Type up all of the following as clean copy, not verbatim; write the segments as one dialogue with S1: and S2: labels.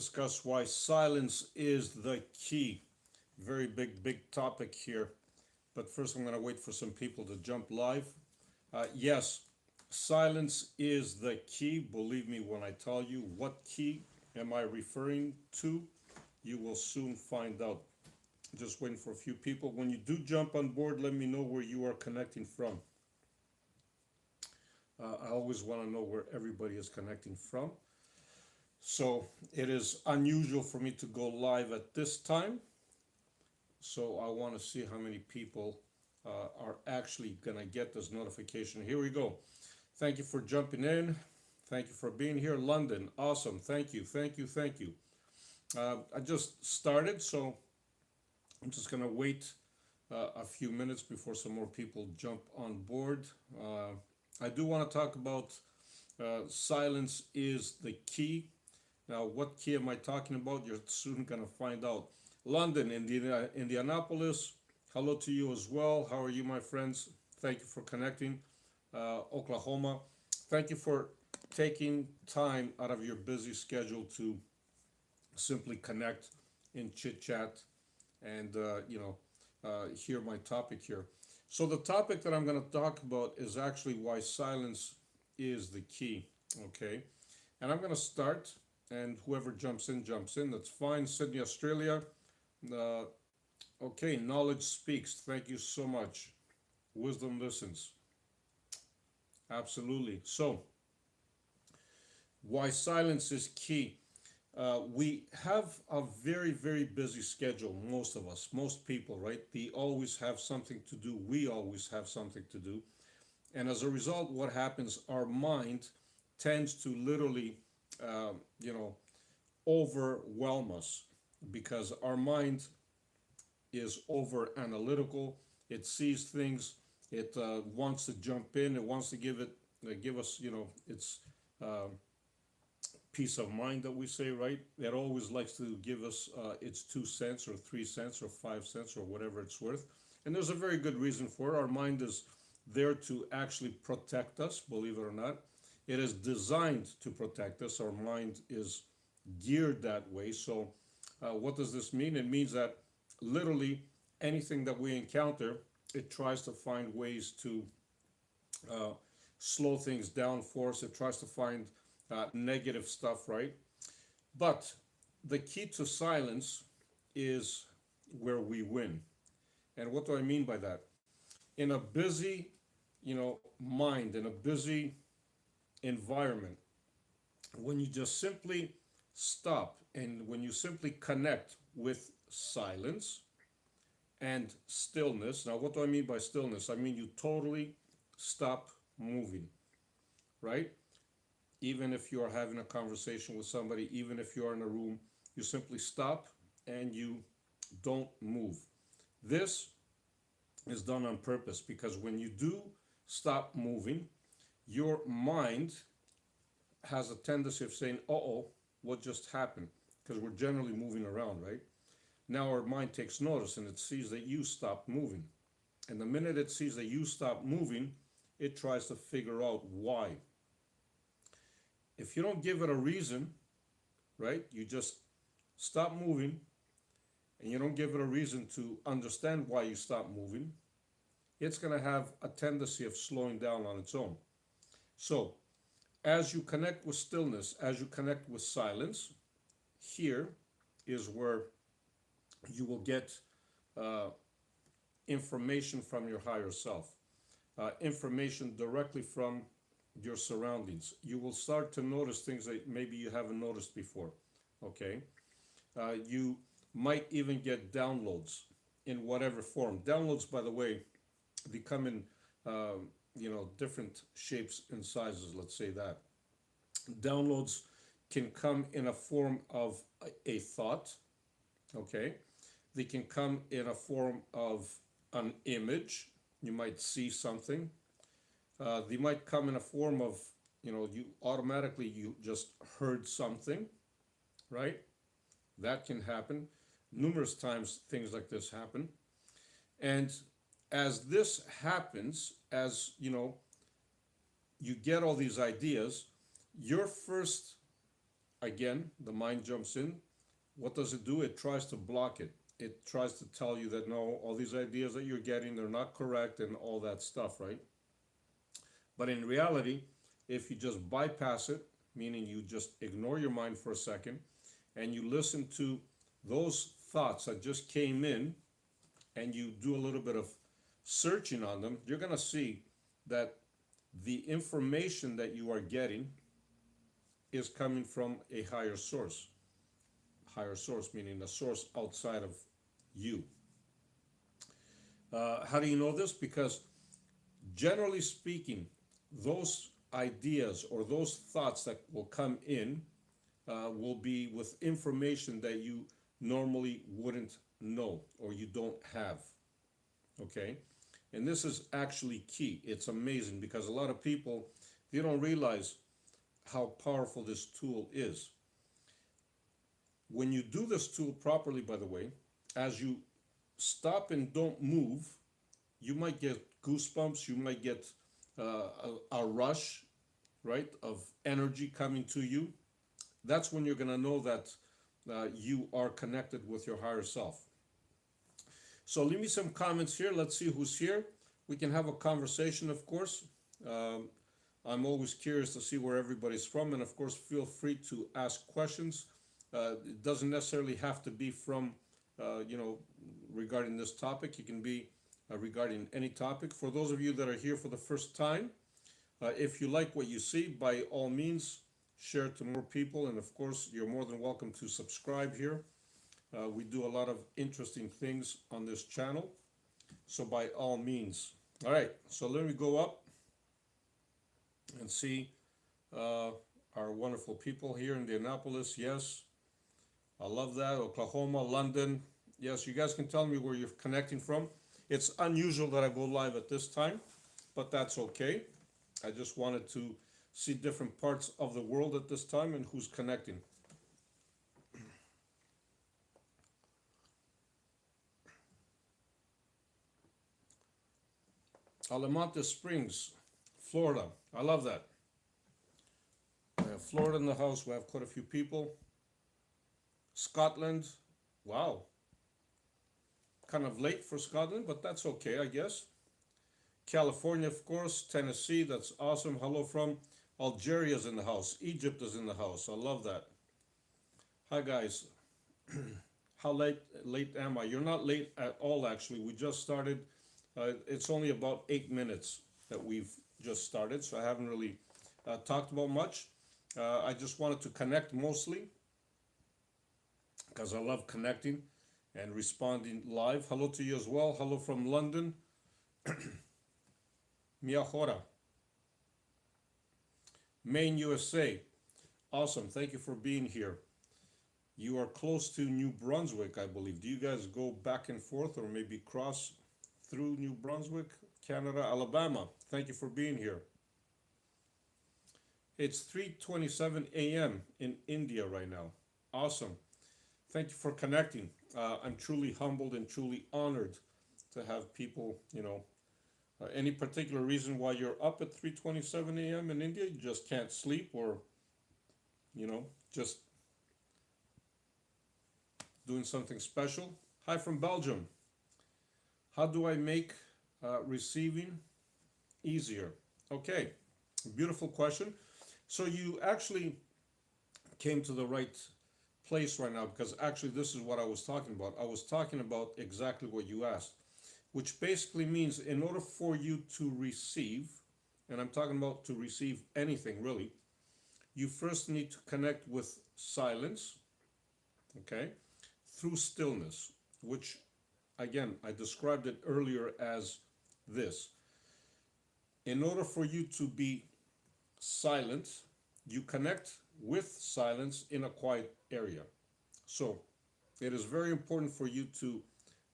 S1: discuss why silence is the key. Very big topic here. But first, I'm going to wait for some people to jump live. Yes, silence is the key. Believe me when I tell you what key am I referring to. You will soon find out. Just waiting for a few people. When you do jump on board, let me know where you are connecting from. I always want to know where everybody is connecting from. So it is unusual for me to go live at this time. So I want to see how many people are actually going to get this notification. Here we go. Thank you for jumping in. Thank you for being here. London, awesome. Thank you, thank you, thank you. I just started, so I'm just going to wait a few minutes before some more people jump on board. I do want to talk about silence is the key. Now, what key am I talking about? You're soon going to find out. London, Indianapolis, hello to you as well. How are you, my friends? Thank you for connecting. Oklahoma, thank you for taking time out of your busy schedule to simply connect in chit chat and hear my topic here. So the topic that I'm going to talk about is actually why silence is the key. Okay, and I'm going to start, and whoever jumps in, that's fine. Sydney, Australia. uh, okay, knowledge speaks, thank you so much. Wisdom listens, absolutely. So why silence is key. We have a very busy schedule, most of us, most people, right? They always have something to do, we always have something to do. And as a result, what happens, our mind tends to literally uh, you know overwhelm us, because our mind is over analytical. It sees things. It wants to jump in. It wants to give us, its uh, peace of mind that we say, right? It always likes to give us its 2 cents or 3 cents or 5 cents or whatever it's worth. And there's a very good reason for it. Our mind is there to actually protect us, believe it or not. It is designed to protect us. Our mind is geared that way. So, what does this mean? It means that literally anything that we encounter, it tries to find ways to uh, slow things down for us. It tries to find negative stuff, right? But the key to silence is where we win. And what do I mean by that? In a busy, mind, in a busy environment, when you just simply stop and when you simply connect with silence and stillness. Now, what do I mean by stillness? I mean you totally stop moving, right? Even if you are having a conversation with somebody, even if you are in a room, you simply stop and you don't move. This is done on purpose, because when you do stop moving, your mind has a tendency of saying, uh oh, what just happened? Because we're generally moving around, right? Now our mind takes notice and it sees that you stopped moving. And the minute it sees that you stop moving, it tries to figure out why. If you don't give it a reason, right, you just stop moving and you don't give it a reason to understand why you stop moving, it's going to have a tendency of slowing down on its own. So, as you connect with stillness, as you connect with silence, here is where you will get uh, information from your higher self, information directly from your surroundings. You will start to notice things that maybe you haven't noticed before. Okay, you might even get downloads in whatever form. Downloads, by the way, they come in different shapes and sizes. Let's say that downloads can come in a form of a thought. Okay, they can come in a form of an image. You might see something. They might come in a form of, you just heard something, right? That can happen. Numerous times things like this happen. And as this happens, as you get all these ideas, your first again, the mind jumps in. What does it do? It tries to block it. It tries to tell you that no, all these ideas that you're getting, they're not correct and all that stuff, right? But in reality, if you just bypass it, meaning you just ignore your mind for a second and you listen to those thoughts that just came in and you do a little bit of searching on them, you're going to see that the information that you are getting is coming from a higher source. Higher source, meaning a source outside of you. How do you know this? Because generally speaking, those ideas or those thoughts that will come in will be with information that you normally wouldn't know or you don't have. Okay? And this is actually key. It's amazing because a lot of people, they don't realize how powerful this tool is. When you do this tool properly, by the way, as you stop and don't move, you might get goosebumps, you might get a rush, right, of energy coming to you. That's when you're going to know that you are connected with your higher self. So leave me some comments here. Let's see who's here. We can have a conversation, of course. I'm always curious to see where everybody's from. And of course, feel free to ask questions. It doesn't necessarily have to be from, regarding this topic. It can be regarding any topic. For those of you that are here for the first time, if you like what you see, by all means, share it to more people. And of course, you're more than welcome to subscribe here. We do a lot of interesting things on this channel. So by all means. All right, so let me go up and see our wonderful people here in Indianapolis. Yes, I love that. Oklahoma, London. Yes, you guys can tell me where you're connecting from. It's unusual that I go live at this time, but that's okay. I just wanted to see different parts of the world at this time and who's connecting. Alamonte Springs, Florida. I love that. We have Florida in the house. We have quite a few people. Scotland. Wow. Kind of late for Scotland, but that's okay, I guess. California, of course. Tennessee, that's awesome. Hello from Algeria's in the house. Egypt is in the house. I love that. Hi, guys. How late am I? You're not late at all, actually. We just started. It's only about 8 minutes that we've just started, so I haven't really talked about much. I just wanted to connect mostly because I love connecting and responding live. Hello to you as well. Hello from London. Mia Hora. Maine, USA. Awesome. Thank you for being here. You are close to New Brunswick, I believe. Do you guys go back and forth or maybe cross through New Brunswick, Canada, Alabama? Thank you for being here. It's 3:27 a.m. in India right now. Awesome. Thank you for connecting. I'm truly humbled and truly honored to have people, any particular reason why you're up at 3:27 a.m. in India? You just can't sleep or, just doing something special? Hi from Belgium. How do I make receiving easier? Okay, beautiful question. So you actually came to the right place right now because actually this is what I was talking about. I was talking about exactly what you asked, which basically means in order for you to receive, and I'm talking about to receive anything really, you first need to connect with silence, okay, through stillness, which again, I described it earlier as this. In order for you to be silent, you connect with silence in a quiet area. So it is very important for you to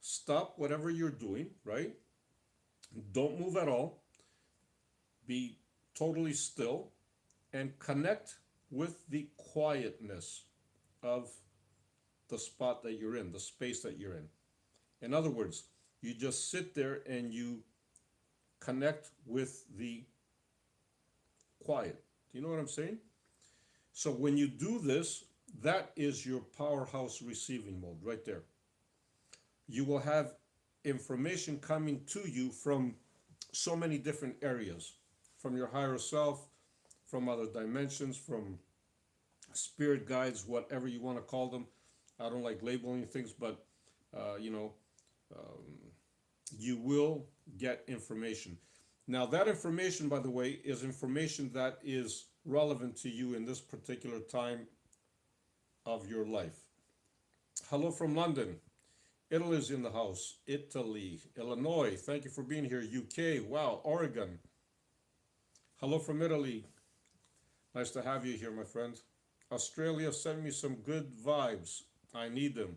S1: stop whatever you're doing, right? Don't move at all. Be totally still and connect with the quietness of the spot that you're in, the space that you're in. In other words, you just sit there and you connect with the quiet. Do you know what I'm saying? So when you do this, that is your powerhouse receiving mode right there. You will have information coming to you from so many different areas, from your higher self, from other dimensions, from spirit guides, whatever you want to call them. I don't like labeling things, but you know, um, you will get information. Now, that information, by the way, is information that is relevant to you in this particular time of your life. Hello from London. Italy's in the house. Italy. Illinois. Thank you for being here. UK. Wow. Oregon. Hello from Italy. Nice to have you here, my friend. Australia, send me some good vibes. I need them.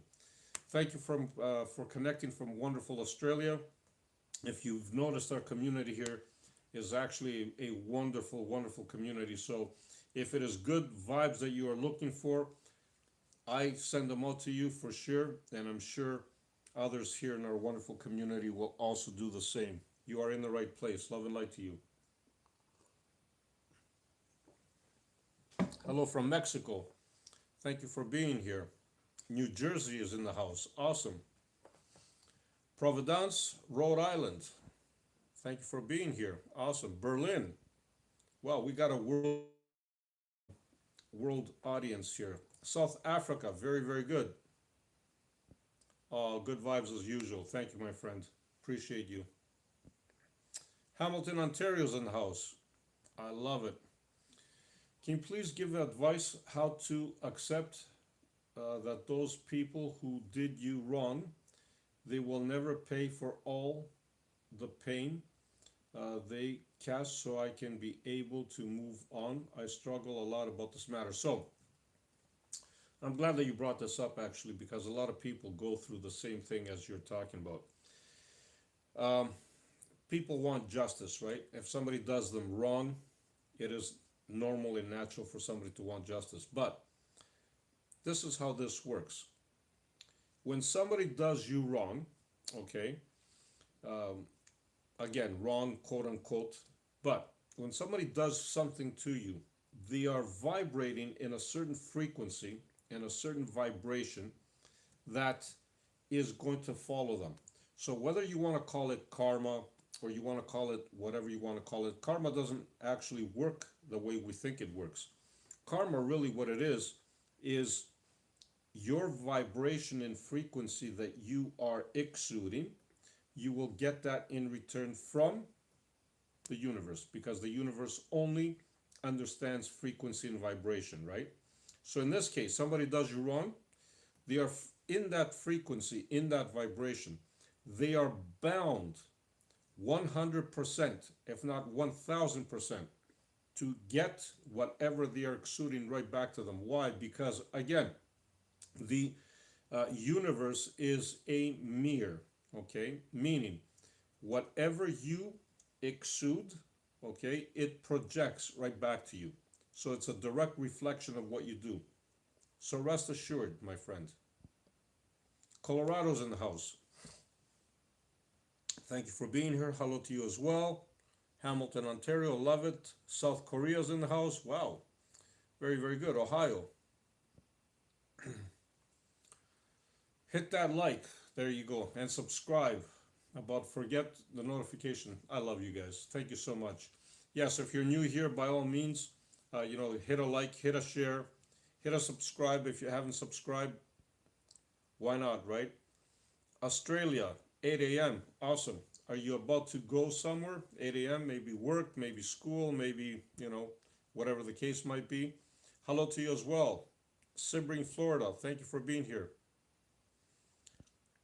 S1: Thank you for connecting from wonderful Australia. If you've noticed, our community here is actually a wonderful, wonderful community. So if it is good vibes that you are looking for, I send them out to you for sure. And I'm sure others here in our wonderful community will also do the same. You are in the right place. Love and light to you. Hello from Mexico. Thank you for being here. New Jersey is in the house. Awesome. Providence, Rhode Island. Thank you for being here. Awesome. Berlin. Wow, we got a world audience here. South Africa, very, very good. Oh, good vibes as usual. Thank you, my friend. Appreciate you. Hamilton, Ontario's in the house. I love it. Can you please give advice how to accept that those people who did you wrong, they will never pay for all the pain they cast, so I can be able to move on? I struggle a lot about this matter. So I'm glad that you brought this up, actually, because a lot of people go through the same thing as you're talking about. People want justice, right? If somebody does them wrong, it is normal and natural for somebody to want justice. But this is how this works. When somebody does you wrong, okay, um, again, wrong, quote unquote, but when somebody does something to you, they are vibrating in a certain frequency, in a certain vibration that is going to follow them. So whether you want to call it karma or you want to call it whatever you want to call it, karma doesn't actually work the way we think it works. Karma, really what it is your vibration and frequency that you are exuding. You will get that in return from the universe, because the universe only understands frequency and vibration, right? So in this case, somebody does you wrong, they are in that frequency, in that vibration. They are bound 100%, if not 1000%, to get whatever they are exuding right back to them. Why? Because, again, the universe is a mirror, okay? Meaning, whatever you exude, okay, it projects right back to you. So it's a direct reflection of what you do. So rest assured, my friend. Colorado's in the house. Thank you for being here. Hello to you as well. Hamilton, Ontario, love it. South Korea's in the house. Wow. Very, very good. Ohio. Hit that like. There you go. And subscribe. Forget the notification. I love you guys. Thank you so much. Yes, if you're new here, by all means, hit a like, hit a share, hit a subscribe if you haven't subscribed. Why not, right? Australia, 8 a.m. Awesome. Are you about to go somewhere? 8 a.m., maybe work, maybe school, maybe, whatever the case might be. Hello to you as well. Sebring, Florida, thank you for being here.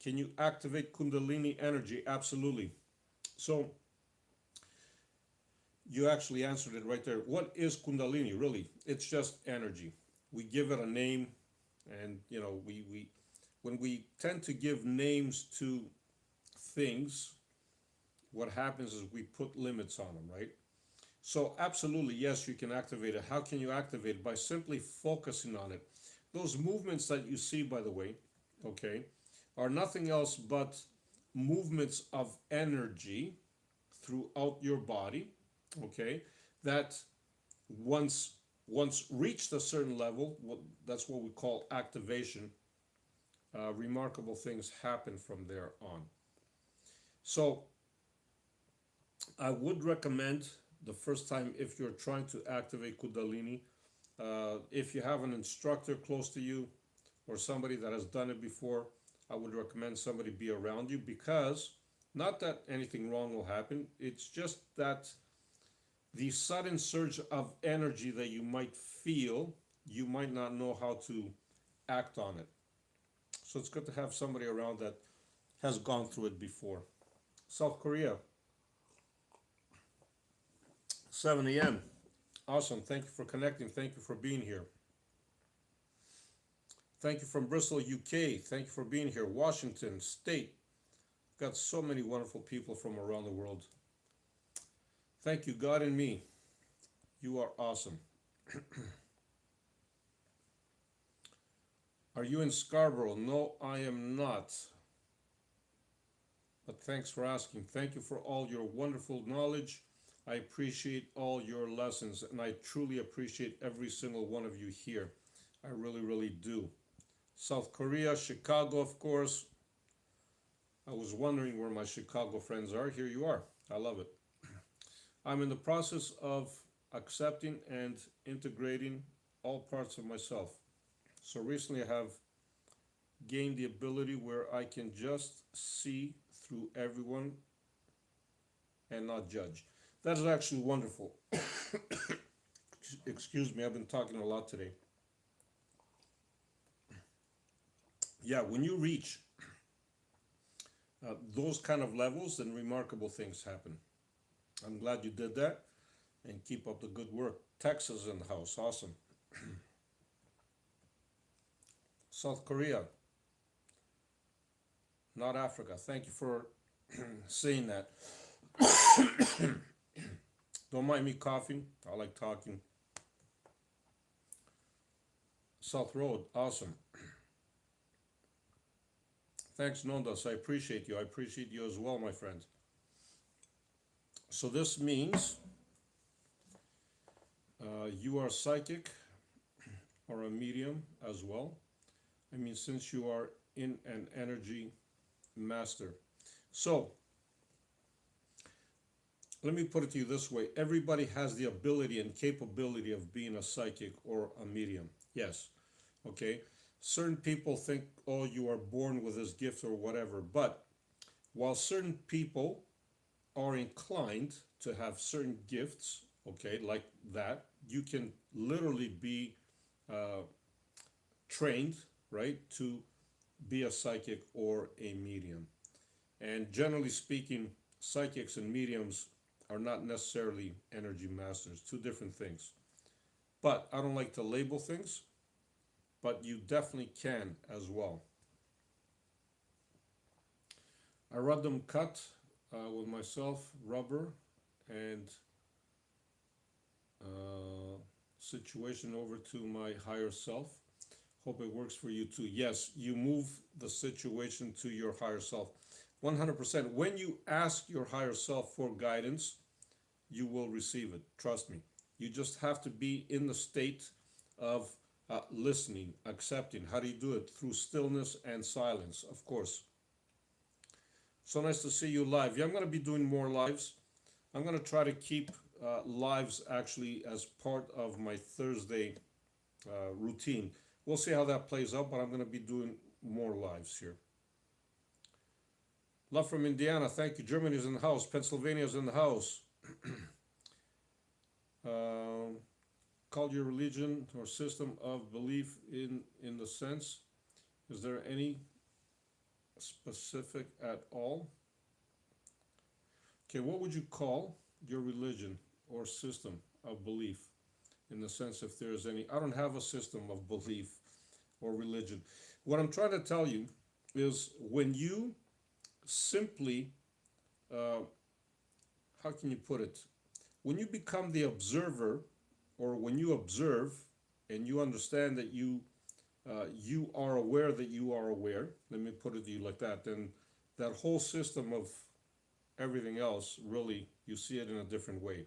S1: Can you activate Kundalini energy? Absolutely. So, you actually answered it right there. What is Kundalini, really? It's just energy. We give it a name, and, when we tend to give names to things, what happens is we put limits on them, right? So absolutely, yes, you can activate it. How can you activate it? By simply focusing on it. Those movements that you see, by the way, okay, are nothing else but movements of energy throughout your body, okay, that once Once reached a certain level, that's what we call activation, remarkable things happen from there on. So I would recommend the first time, if you're trying to activate Kundalini, if you have an instructor close to you or somebody that has done it before, I would recommend somebody be around you, because not that anything wrong will happen, it's just that the sudden surge of energy that you might feel, you might not know how to act on it. So it's good to have somebody around that has gone through it before. South Korea, 7 a.m. Awesome. Thank you for connecting. Thank you for being here. Thank you from Bristol, UK. Thank you for being here. Washington State. Got so many wonderful people from around the world. Thank you, God and me. You are awesome. Are you in Scarborough? No, I am not. But thanks for asking. Thank you for all your wonderful knowledge. I appreciate all your lessons, and I truly appreciate every single one of you here. I really, really do. South Korea, Chicago, of course. I was wondering where my Chicago friends are. Here you are. I love it. I'm in the process of accepting and integrating all parts of myself. So recently I have gained the ability where I can just see through everyone and not judge. That is actually wonderful. Excuse me, I've been talking a lot today. Yeah, when you reach those kind of levels, then remarkable things happen. I'm glad you did that, and keep up the good work. Texas in the house, awesome. South Korea, not Africa. Thank you for saying that. Don't mind me coughing. I like talking. South Road, awesome. Thanks, Nondas. I appreciate you. I appreciate you as well, my friend. So this means you are psychic or a medium as well. I mean, since you are in an energy master. So let me put it to you this way. Everybody has the ability and capability of being a psychic or a medium. Yes. Okay. Certain people think, oh, you are born with this gift or whatever. But while certain people are inclined to have certain gifts, okay, like that, you can literally be trained, right, to be a psychic or a medium. And generally speaking, psychics and mediums are not necessarily energy masters, two different things. But I don't like to label things, but you definitely can as well. I random cut with myself, rubber, and situation over to my higher self. Hope it works for you too. Yes, you move the situation to your higher self. 100%. When you ask your higher self for guidance, you will receive it. Trust me. You just have to be in the state of listening, accepting. How do you do it? Through stillness and silence, of course. So nice to see you live. Yeah, I'm going to be doing more lives. I'm going to try to keep lives actually as part of my Thursday routine. We'll see how that plays out, but I'm going to be doing more lives here. Love from Indiana. Thank you. Germany's in the house. Pennsylvania's in the house. Call your religion or system of belief in the sense. Is there any specific at all? Okay, what would you call your religion or system of belief? In the sense, if there is any. I don't have a system of belief or religion. What I'm trying to tell you is when you simply, how can you put it? When you become the observer, or when you observe and you understand that you are aware that you are aware, let me put it to you like that, then that whole system of everything else, really, you see it in a different way.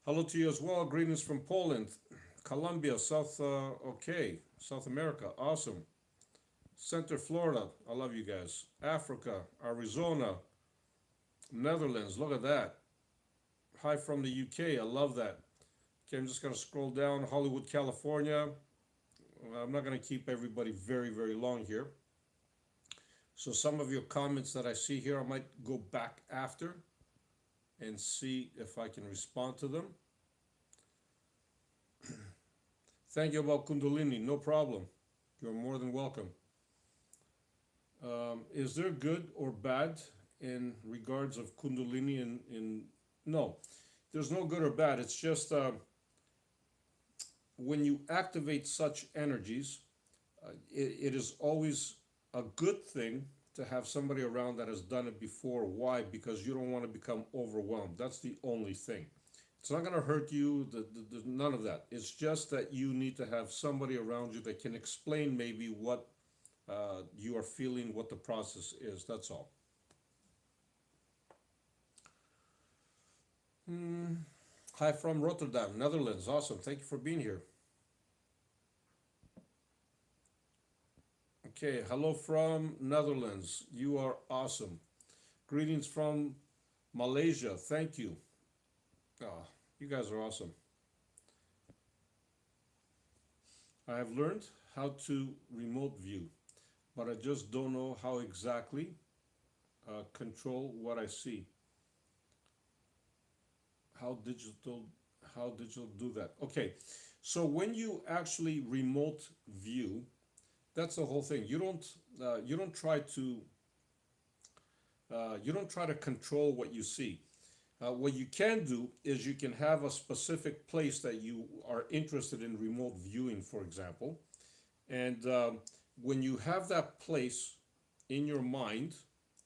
S1: Hello to you as well. Greetings from Poland, Colombia, South America. Awesome. Center Florida. I love you guys. Africa, Arizona, Netherlands. Look at that. Hi from the UK. I love that. Okay, I'm just going to scroll down. Hollywood, California. I'm not going to keep everybody very, very long here. So some of your comments that I see here, I might go back after and see if I can respond to them. Thank you about Kundalini. No problem. You're more than welcome. Is there good or bad in regards of Kundalini? No, there's no good or bad. It's just when you activate such energies, it is always a good thing to have somebody around that has done it before. Why? Because you don't want to become overwhelmed. That's the only thing. It's not going to hurt you, none of that. It's just that you need to have somebody around you that can explain maybe what you are feeling, what the process is. That's all. Hi from Rotterdam, Netherlands. Awesome. Thank you for being here. Okay, hello from Netherlands. You are awesome. Greetings from Malaysia. Thank you. Oh, you guys are awesome. I have learned how to remote view, but I just don't know how exactly control what I see. How digital how digital do that? Okay, so when you actually remote view, that's the whole thing. You don't try to control what you see. What you can do is you can have a specific place that you are interested in remote viewing, for example, and when you have that place in your mind,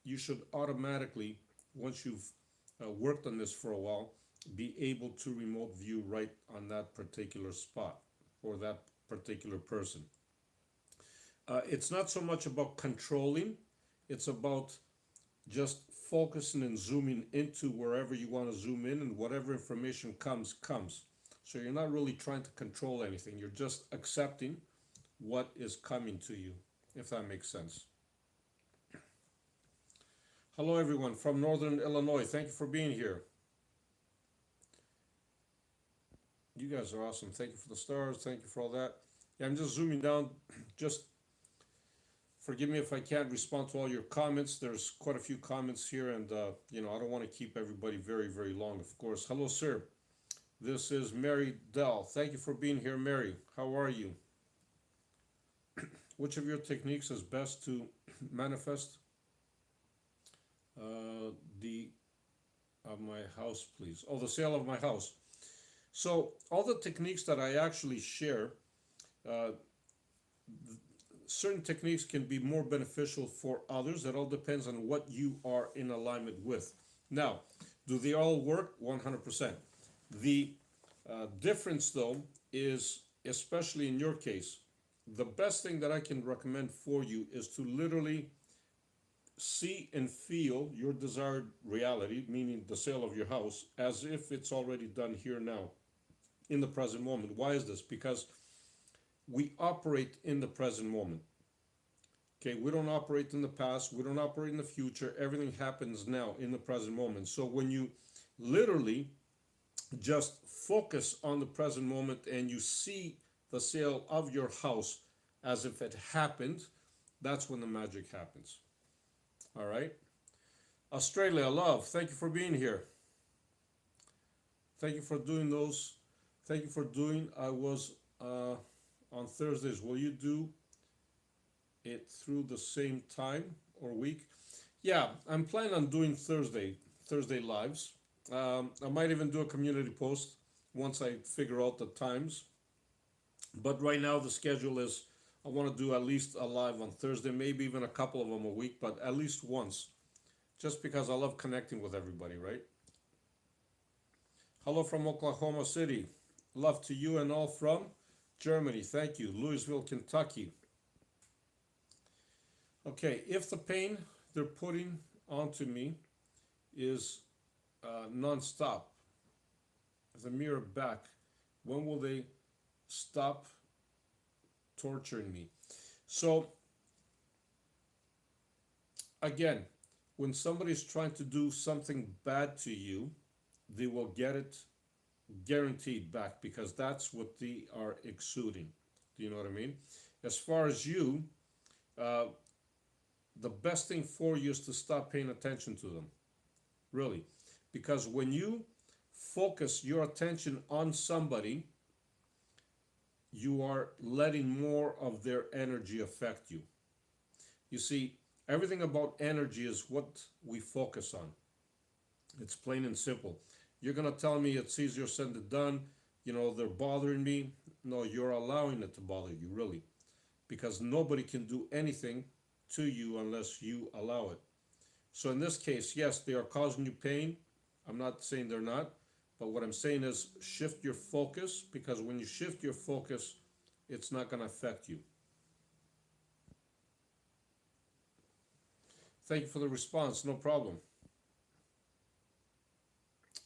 S1: you should automatically, once you've worked on this for a while, be able to remote view right on that particular spot or that particular person. It's not so much about controlling, it's about just focusing and zooming into wherever you want to zoom in, and whatever information comes. So you're not really trying to control anything, you're just accepting what is coming to you, if that makes sense. Hello everyone from Northern Illinois, thank you for being here. You guys are awesome. Thank you for the stars, thank you for all that. Yeah, I'm just zooming down. Just forgive me if I can't respond to all your comments. There's quite a few comments here, and I don't want to keep everybody very, very long, of course. Hello, sir. This is Mary Dell. Thank you for being here, Mary. How are you? Which of your techniques is best to manifest the of my house, please? Oh, the sale of my house. So all the techniques that I actually share, uh, certain techniques can be more beneficial for others. It all depends on what you are in alignment with. Now, do they all work? 100%. The difference, though, is, especially in your case, the best thing that I can recommend for you is to literally see and feel your desired reality, meaning the sale of your house, as if it's already done here now, in the present moment. Why is this? Because we operate in the present moment. Okay, we don't operate in the past, we don't operate in the future. Everything happens now in the present moment. So when you literally just focus on the present moment and you see the sale of your house as if it happened, that's when the magic happens. All right. Australia, love, thank you for being here. Thank you for doing those. Thank you for doing. I was on Thursdays. Will you do it through the same time or week? Yeah, I'm planning on doing Thursday lives. I might even do a community post once I figure out the times. But right now the schedule is I want to do at least a live on Thursday, maybe even a couple of them a week, but at least once, just because I love connecting with everybody, right? Hello from Oklahoma City. Love to you and all from Germany. Thank you. Louisville, Kentucky. Okay, if the pain they're putting onto me is non-stop, the mirror back. When will they stop torturing me? So again, when somebody's trying to do something bad to you, they will get it guaranteed back because that's what they are exuding. Do you know what I mean? As far as you, uh, the best thing for you is to stop paying attention to them, really. Because when you focus your attention on somebody, you are letting more of their energy affect you. You see, everything about energy is what we focus on. It's plain and simple. You're going to tell me it's easier said than done. You know, they're bothering me. No, you're allowing it to bother you, really. Because nobody can do anything to you unless you allow it. So in this case, yes, they are causing you pain. I'm not saying they're not. But what I'm saying is shift your focus, because when you shift your focus, it's not going to affect you. Thank you for the response. No problem.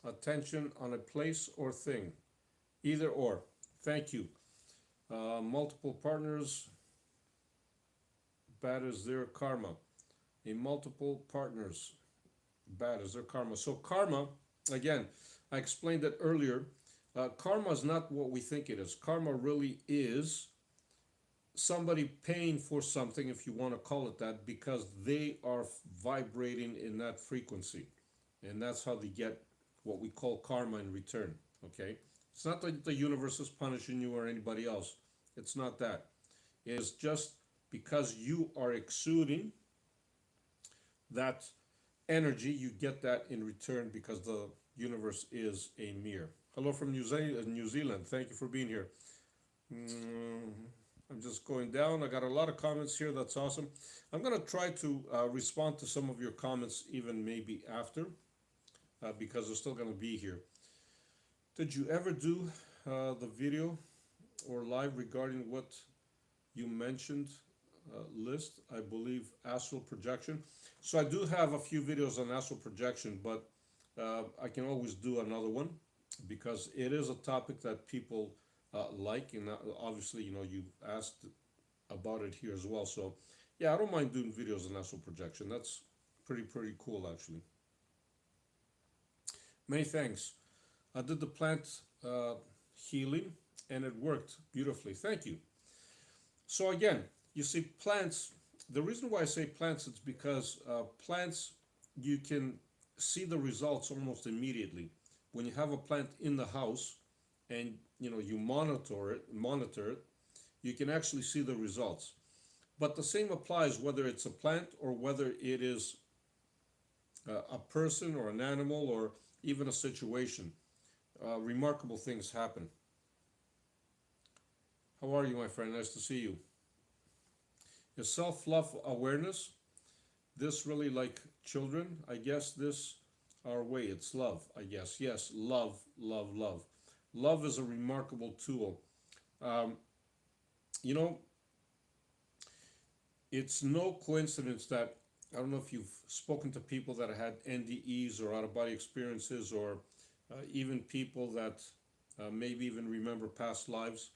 S1: Attention on a place or thing. Either or. Thank you. Multiple partners. Bad is their karma. A multiple partners. Bad is their karma. So karma, again, I explained that earlier. Karma is not what we think it is. Karma really is somebody paying for something, if you want to call it that, because they are vibrating in that frequency. And that's how they get what we call karma in return. Okay? It's not that the universe is punishing you or anybody else. It's not that. It is just because you are exuding that energy, you get that in return because the universe is a mirror. Hello from New Zealand. Thank you for being here. I'm just going down. I got a lot of comments here. That's awesome. I'm going to try to respond to some of your comments even maybe after because they're still going to be here. Did you ever do the video or live regarding what you mentioned list? I believe astral projection. So I do have a few videos on astral projection, but I can always do another one because it is a topic that people like, and obviously, you know, you've asked about it here as well. So yeah, I don't mind doing videos on astral projection. That's pretty cool, actually. Many thanks. I did the plant healing and it worked beautifully. Thank you. So again, you see, plants, the reason why I say plants is because plants, you can see the results almost immediately. When you have a plant in the house and you know you monitor it, you can actually see the results. But the same applies whether it's a plant or whether it is a person or an animal or even a situation. Remarkable things happen. How are you, my friend? Nice to see you. Is self-love awareness. This really like children, I guess this our way. It's love, I guess. Yes, love, love, love. Love is a remarkable tool. You know, it's no coincidence that, I don't know if you've spoken to people that had NDEs or out-of-body experiences, or even people that maybe even remember past lives.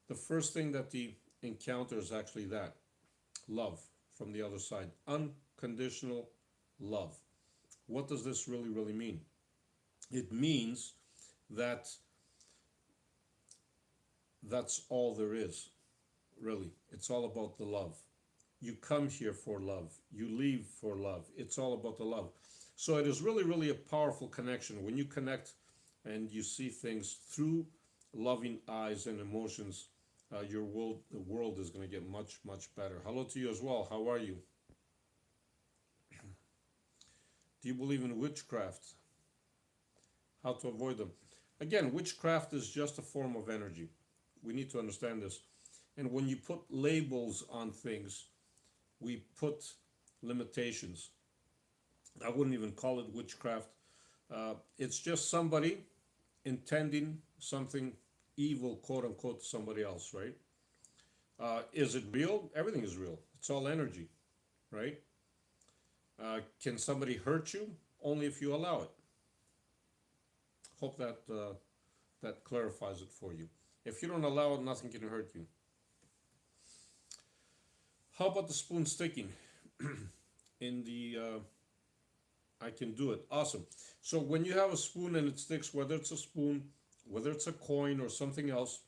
S1: The first thing that they encounter is actually that, love from the other side. Unconditional love. What does this really mean? It means that that's all there is, really. It's all about the love. You come here for love. You leave for love. It's all about the love. So it is really a powerful connection. When you connect and you see things through loving eyes and emotions, the world is going to get much better. Hello to you as well. How are you? Do you believe in witchcraft? How to avoid them? Again, witchcraft is just a form of energy. We need to understand this. And when you put labels on things, we put limitations. I wouldn't even call it witchcraft. It's just somebody intending something evil, quote unquote, to somebody else, right? Is it real? Everything is real. It's all energy, right? Can somebody hurt you? Only if you allow it. Hope that that clarifies it for you. If you don't allow it, nothing can hurt you. How about the spoon sticking? In the I can do it. Awesome. So when you have a spoon and it sticks, whether it's a spoon, whether it's a coin or something else,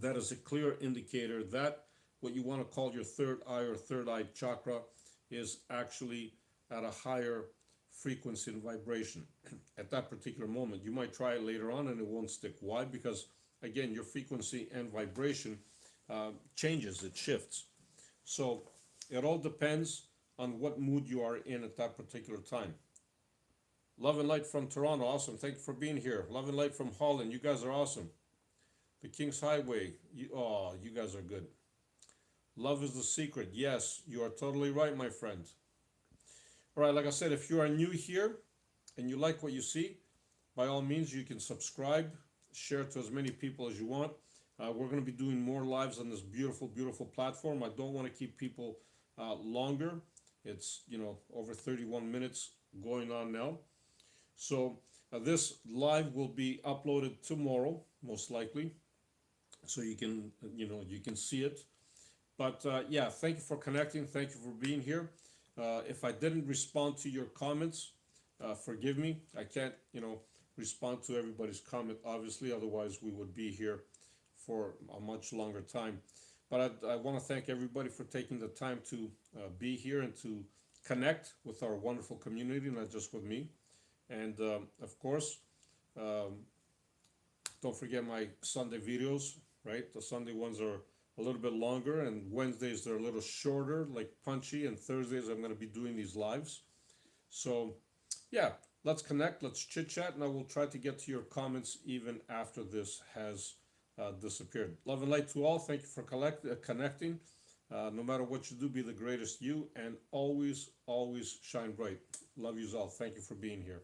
S1: that is a clear indicator that what you want to call your third eye or third eye chakra is actually at a higher frequency and vibration at that particular moment. You might try it later on and it won't stick. Why? Because again, your frequency and vibration changes, it shifts. So it all depends on what mood you are in at that particular time. Love and light from Toronto, awesome. Thank you for being here. Love and light from Holland, you guys are awesome. The King's Highway, you guys are good. Love is the secret. Yes, you are totally right, my friend. All right, like I said, if you are new here and you like what you see, by all means, you can subscribe, share to as many people as you want. We're going to be doing more lives on this beautiful, beautiful platform. I don't want to keep people longer. It's, over 31 minutes going on now. So this live will be uploaded tomorrow, most likely. So you can, you can see it. But yeah, thank you for connecting. Thank you for being here. If I didn't respond to your comments, forgive me. I can't, respond to everybody's comment, obviously. Otherwise, we would be here for a much longer time. But I want to thank everybody for taking the time to be here and to connect with our wonderful community, not just with me. And of course, don't forget my Sunday videos, right? The Sunday ones are a little bit longer, and Wednesdays they're a little shorter, like punchy, and Thursdays I'm going to be doing these lives. So yeah, let's connect, let's chit chat, and I will try to get to your comments even after this has disappeared. Love and light to all. Thank you for connecting. No matter what you do, be the greatest you, and always, always shine bright. Love yous all. Thank you for being here.